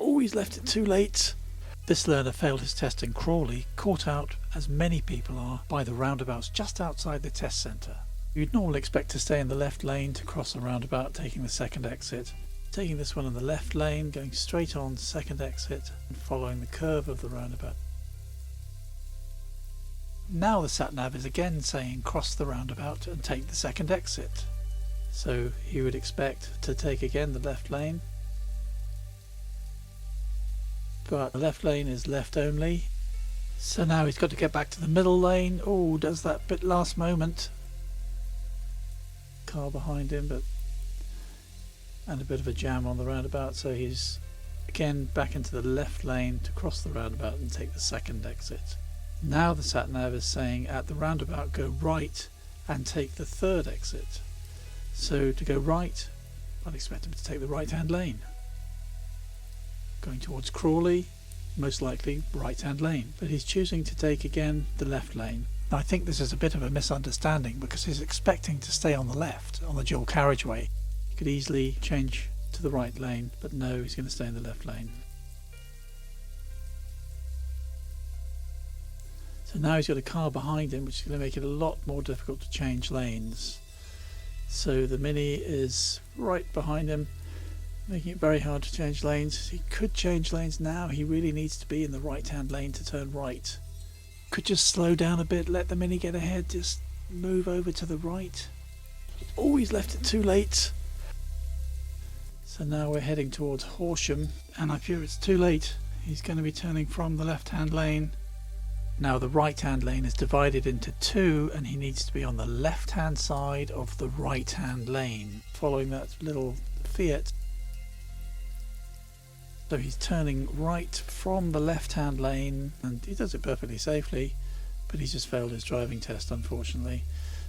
Always left it too late. This learner failed his test in Crawley, caught out, as many people are, by the roundabouts just outside the test centre. You'd normally expect to stay in the left lane to cross the roundabout, taking the second exit. Taking this one in the left lane, going straight on second exit and following the curve of the roundabout. Now the sat-nav is again saying cross the roundabout and take the second exit. So he would expect to take again the left lane. But the left lane is left only. So now he's got to get back to the middle lane. Oh, does that bit last moment. Car behind him, and a bit of a jam on the roundabout, so he's again back into the left lane to cross the roundabout and take the second exit. Now the sat-nav is saying at the roundabout go right and take the third exit. So to go right, I'd expect him to take the right hand lane. Going towards Crawley, most likely right hand lane, but he's choosing to take again the left lane. Now I think this is a bit of a misunderstanding because he's expecting to stay on the left on the dual carriageway. He could easily change to the right lane, but no, he's going to stay in the left lane. So now he's got a car behind him, which is going to make it a lot more difficult to change lanes. So the Mini is right behind him, making it very hard to change lanes. He could change lanes now. He really needs to be in the right hand lane to turn right. Could just slow down a bit, let the Mini get ahead, just move over to the right. Always left it too late. So now we're heading towards Horsham, and I fear it's too late. He's going to be turning from the left hand lane. Now the right hand lane is divided into two, and he needs to be on the left hand side of the right hand lane, following that little Fiat. So he's turning right from the left hand lane, and he does it perfectly safely, but he's just failed his driving test, unfortunately.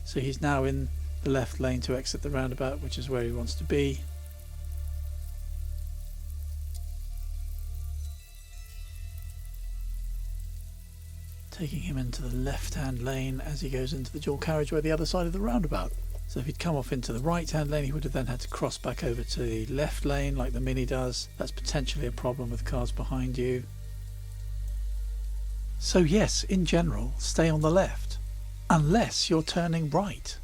So he's now in the left lane to exit the roundabout, which is where he wants to be. Taking him into the left hand lane as he goes into the dual carriageway the other side of the roundabout. So if he'd come off into the right hand lane, he would have then had to cross back over to the left lane like the Mini does. That's potentially a problem with cars behind you. So yes, in general, stay on the left, unless you're turning right.